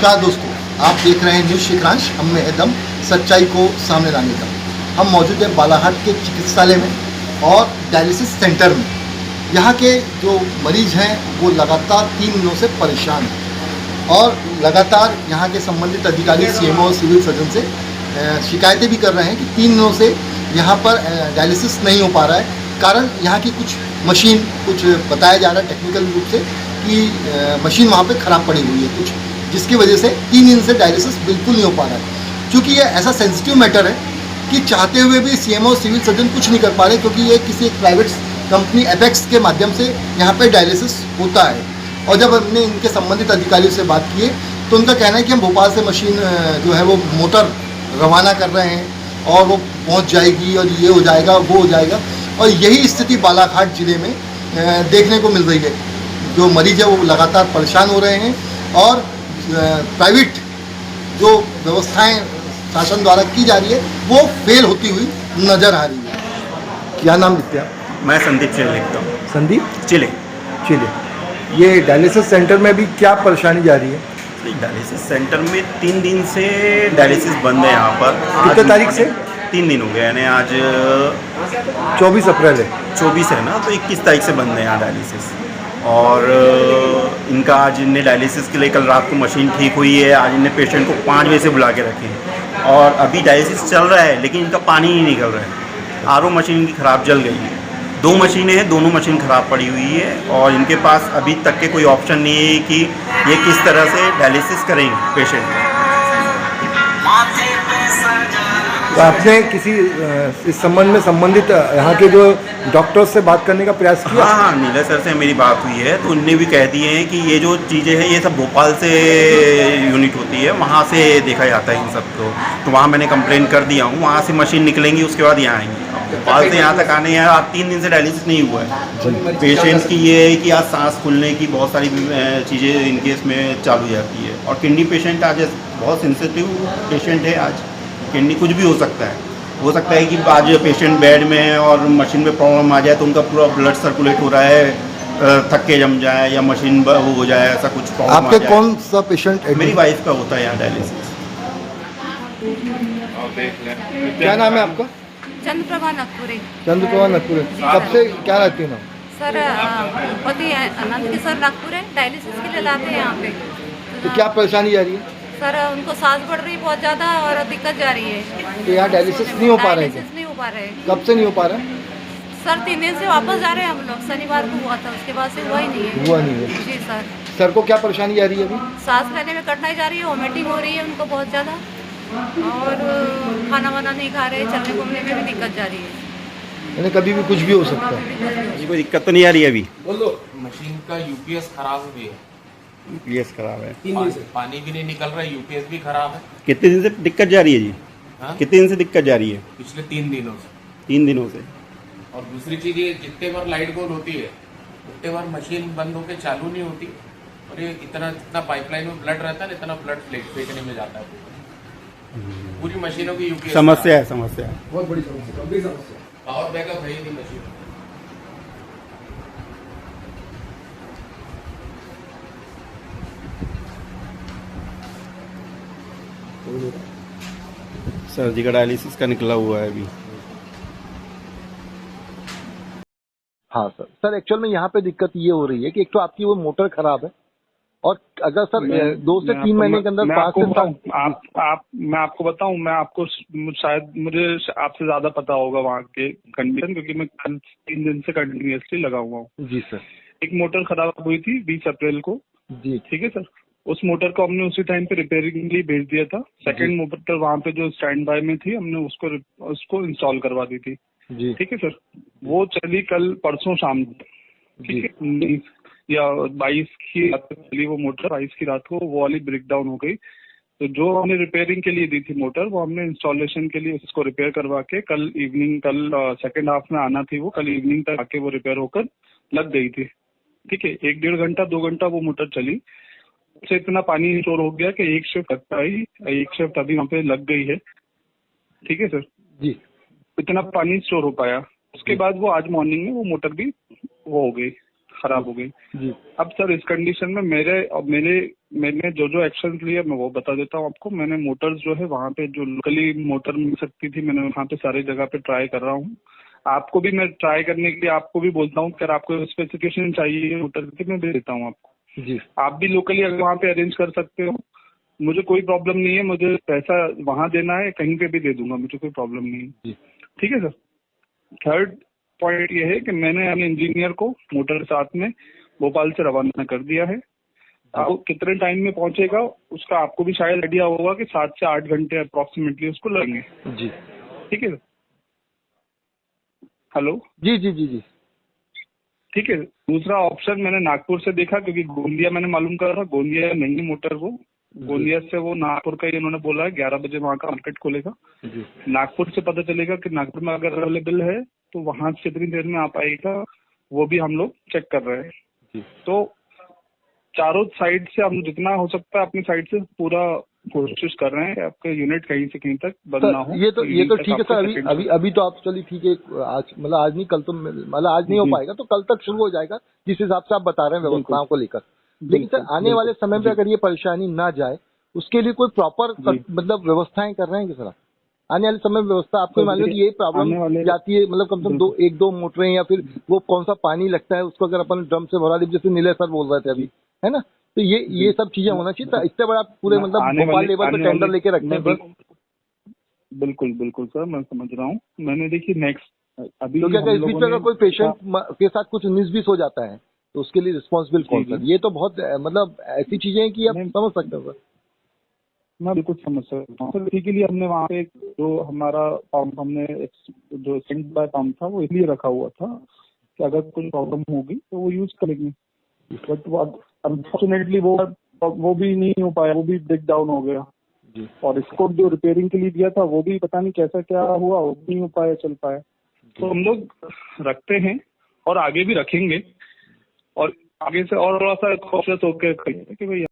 नमस्कार दोस्तों, आप देख रहे हैं न्यूज़ शिखरांश। हम में है दम सच्चाई को सामने लाने का। हम मौजूद हैं बालाहाट के चिकित्सालय में और डायलिसिस सेंटर में। यहाँ के जो मरीज हैं वो लगातार 3 दिनों से परेशान हैं और लगातार यहाँ के संबंधित अधिकारी सीएमओ सिविल सर्जन से शिकायतें भी कर रहे हैं कि 3 दिनों से यहाँ पर डायलिसिस नहीं हो पा रहा है। कारण यहाँ की कुछ मशीन, कुछ बताया जा रहा है टेक्निकल रूप से कि मशीन वहाँ पे ख़राब पड़ी हुई है कुछ, जिसकी वजह से 3 दिन से डायलिसिस बिल्कुल नहीं हो पा रहा है। क्योंकि ये ऐसा सेंसिटिव मैटर है कि चाहते हुए भी सीएमओ सिविल सर्जन कुछ नहीं कर पा रहे, क्योंकि ये किसी एक प्राइवेट कंपनी एपेक्स के माध्यम से यहाँ पे डायलिसिस होता है। और जब हमने इनके संबंधित अधिकारियों से बात की है तो उनका कहना है कि हम भोपाल से मशीन जो है वो मोटर रवाना कर रहे हैं और वो पहुँच जाएगी और ये हो जाएगा वो हो जाएगा। और यही स्थिति बालाघाट ज़िले में देखने को मिल रही है। जो मरीज है वो लगातार परेशान हो रहे हैं और प्राइवेट जो व्यवस्थाएं शासन द्वारा की जा रही है वो फेल होती हुई नज़र आ रही है। क्या नाम लिखते हैं? मैं संदीप चिले लिखता हूँ। संदीप चिले। ये डायलिसिस सेंटर में अभी क्या परेशानी जा रही है? डायलिसिस सेंटर में 3 दिन से डायलिसिस बंद है यहाँ पर। कितने तारीख से? 3 दिन हो गए, यानी आज 24 अप्रैल है। 24 है ना, तो 21 तारीख से बंद है यहाँ डायलिसिस। और इनका आज इनने डायलिसिस के लिए कल रात को मशीन ठीक हुई है। आज इनने पेशेंट को 5 बजे से बुला के रखे हैं और अभी डायलिसिस चल रहा है, लेकिन इनका पानी ही निकल रहा है। आरओ मशीन इनकी ख़राब जल गई है। 2 मशीनें हैं, दोनों मशीन ख़राब पड़ी हुई है और इनके पास अभी तक के कोई ऑप्शन नहीं है कि ये किस तरह से डायलिसिस करेंगे पेशेंट का। तो आपने किसी इस संबंध में संबंधित यहाँ के जो डॉक्टर्स से बात करने का प्रयास किया? हाँ, नीला सर से मेरी बात हुई है तो उनने भी कह दिए हैं कि ये जो चीज़ें हैं ये सब भोपाल से यूनिट होती है, वहाँ से देखा जाता है इन सब को। तो वहाँ मैंने कंप्लेन कर दिया हूँ, वहाँ से मशीन निकलेंगी उसके बाद यहाँ आएंगी। भोपाल से यहाँ तक आने हैं, आज 3 दिन से डायलिसिस नहीं हुआ है। पेशेंट की ये है कि आज सांस फूलने की बहुत सारी चीज़ें इनके इसमें चालू जाती है और किडनी पेशेंट आज बहुत सेंसिटिव पेशेंट है। आज किडनी कुछ भी हो सकता है कि आज पेशेंट बेड में है और मशीन में प्रॉब्लम आ जाए तो उनका पूरा ब्लड सर्कुलेट हो रहा है, थक्के जम जाए या मशीन वो हो जाए, ऐसा कुछ प्रॉब्लम आ जाए। आपके कौन सा पेशेंट? मेरी वाइफ का होता है यहाँ डायलिसिस। क्या नाम है आपका? चंद्रप्रभा नागपुरे। चंद्रप्रभा नागपुरे। कब से क्या रहती है ना? सर पति आनंद के सर नागपुर है, डायलिसिस के लिए लाते हैं यहाँ पे। तो क्या परेशानी जा रही है? सर उनको सांस बढ़ रही है बहुत ज़्यादा और दिक्कत जा रही है। तो यहाँ डायलिसिस नहीं हो पा रहा है? डायलिसिस नहीं हो पा रहे हैं। कब से नहीं हो पा रहा है? सर 3 दिन से वापस जा रहे हैं हम लोग। शनिवार को हुआ था, उसके बाद से हुआ ही नहीं है। हुआ नहीं है। जी सर। सर को क्या परेशानी आ रही है अभी? सांस लेने में कठिनाई जा रही है, वॉमिटिंग हो रही है उनको बहुत ज़्यादा और खाना वाना नहीं खा रहे, चलने घूमने में भी दिक्कत जा रही है। यानी कभी भी कुछ भी हो सकता है। ये कोई दिक्कत तो नहीं आ रही है अभी? बोलो। मशीन का यूपीएस खराब भी है। यूपीएस खराब है, पानी भी नहीं निकल रहा है, यूपीएस भी खराब है। कितने दिन से दिक्कत जा रही है जी? हाँ? कितने दिन से दिक्कत जा रही है? पिछले 3 दिनों से। 3 दिनों से। और दूसरी चीज ये, जितने बार लाइट गोल होती है उतने बार मशीन बंद होकर चालू नहीं होती और ये जितना पाइपलाइन में ब्लड रहता है ना, इतना ब्लड फेंकने में जाता है। पूरी मशीनों की यूपीएस समस्या है। बहुत बड़ी समस्या, गंभीर समस्या। पावर बैकअप है ही नहीं मशीन। सर जी का डायलिसिस का निकला हुआ है अभी। हाँ सर एक्चुअल में यहाँ पे दिक्कत ये हो रही है कि एक तो आपकी वो मोटर खराब है और अगर सर 2 से 3 महीने के अंदर 5 से 7 मैं आपको बताऊं, मैं आपको शायद मुझे आपसे ज्यादा पता होगा वहाँ के कंडीशन, क्योंकि मैं कल 3 दिन से कंटिन्यूअसली लगा हुआ हूँ। जी सर। एक मोटर खराब हुई थी 20 अप्रैल को। जी ठीक है सर। उस मोटर को हमने उसी टाइम पे रिपेयरिंग के लिए भेज दिया था। सेकंड मोटर वहाँ पे जो स्टैंड बाय में थी, हमने उसको इंस्टॉल करवा दी थी। जी ठीक है सर। वो चली कल परसों शाम, ठीक है, 19 या 22 की रात को चली वो मोटर। 22 की रात को वो वाली ब्रेक डाउन हो गई। तो जो हमने रिपेयरिंग के लिए दी थी मोटर, वो हमने इंस्टॉलेशन के लिए उसको रिपेयर करवा के कल सेकेंड हाफ में आना थी, वो कल इवनिंग तक आके वो रिपेयर होकर लग गई थी। ठीक है, 1-1.5 घंटा 2 घंटा वो मोटर चली। उससे इतना पानी स्टोर हो गया कि एक शिफ्ट लगता ही, एक शिफ्ट अभी वहाँ पे लग गई है। ठीक है सर जी। इतना पानी स्टोर हो पाया। उसके बाद वो आज मॉर्निंग में वो मोटर भी वो हो गई, खराब हो गई जी अब सर इस कंडीशन में मैंने जो एक्शन लिए मैं वो बता देता हूँ आपको। मैंने मोटर्स जो है वहाँ पे जो लोकली मोटर मिल सकती थी मैंने वहाँ पे सारी जगह पे ट्राई कर रहा हूँ। आपको भी मैं ट्राई करने के लिए आपको भी बोलता हूँ, अगर आपको स्पेसिफिकेशन चाहिए मोटर की मैं दे देता हूँ आपको। जी आप भी लोकली अगर वहाँ पे अरेंज कर सकते हो, मुझे कोई प्रॉब्लम नहीं है। मुझे पैसा वहाँ देना है कहीं पे भी दे दूंगा, मुझे कोई प्रॉब्लम नहीं है। जी ठीक है सर। थर्ड पॉइंट ये है कि मैंने अपने इंजीनियर को मोटर के साथ में भोपाल से रवाना कर दिया है। अब वो कितने टाइम में पहुंचेगा उसका आपको भी शायद आइडिया होगा कि 7 से 8 घंटे अप्रोक्सीमेटली उसको लगेंगे। जी ठीक है। हेलो। जी जी जी जी ठीक है। दूसरा ऑप्शन मैंने नागपुर से देखा, क्योंकि गोंदिया मैंने मालूम करा था, गोंदिया नहीं मोटर वो, गोंदिया से वो नागपुर का ही उन्होंने बोला है 11 बजे वहाँ का मार्केट खोलेगा। जी नागपुर से पता चलेगा कि नागपुर में अगर अवेलेबल है तो वहाँ से कितनी देर में आ पाएगा वो भी हम लोग चेक कर रहे हैं। जी तो चारों साइड से हम जितना हो सकता है अपनी साइड से पूरा कोशिश कर रहे हैं कि आपका यूनिट कहीं से कहीं तक बंद ना हो। सर ये तो evening तक ठीक है आपको सर। second अभी तो आप चलिए ठीक है, आज मतलब आज नहीं कल तो मतलब आज नहीं हो जी। पाएगा तो कल तक शुरू हो जाएगा जिस हिसाब से आप बता रहे हैं व्यवस्थाओं को लेकर। लेकिन सर बिल्कुल, आने वाले बिल्कुल, समय में जी। अगर ये परेशानी ना जाए उसके लिए कोई प्रॉपर जी। मतलब व्यवस्थाएं कर रहे हैं कि सर आने वाले समय में व्यवस्था आपको सर, मान लो कि ये प्रॉब्लम आने वाले जाती है मतलब कम से कम बिल्कुल। एक दो मोटरें या फिर वो कौन सा पानी लगता है उसको अगर अपन ड्रम से भरा दे, जैसे नीले सर बोल रहे थे अभी, है ना, तो ये सब चीजें होना चाहिए। तो इससे बड़ा पूरे मतलब भोपाल लेवल पे टेंडर लेके रखते हैं सर। बिल्कुल बिल्कुल सर, मैं समझ रहा हूँ। मैंने देखिए नेक्स्ट अभी क्योंकि अगर हम इस बीच लोगों में ने अगर कोई पेशेंट के साथ कुछ 19-20 हो जाता है तो उसके लिए रिस्पॉन्सिबल कौन जी, सर? जी। ये तो बहुत मतलब ऐसी चीजें हैं कि आप नहीं, समझ सकते हो सर। मैं बिल्कुल समझ सकता हूँ सर। इसी के लिए हमने वहाँ पे जो हमारा पंप हमने जो सेंट बाय पंप था वो इसलिए रखा हुआ था कि अगर कोई प्रॉब्लम होगी तो वो यूज करेंगे। बट वो अनफॉर्चुनेटली वो भी नहीं हो पाया, वो भी ब्रेक डाउन हो गया। जी और इसको जो रिपेयरिंग के लिए दिया था वो भी पता नहीं कैसा क्या हुआ, वो भी नहीं हो पाया, चल पाया। तो हम लोग रखते हैं और आगे भी रखेंगे और आगे से और थोड़ा सा कॉन्शियस होकर करेंगे कि भाई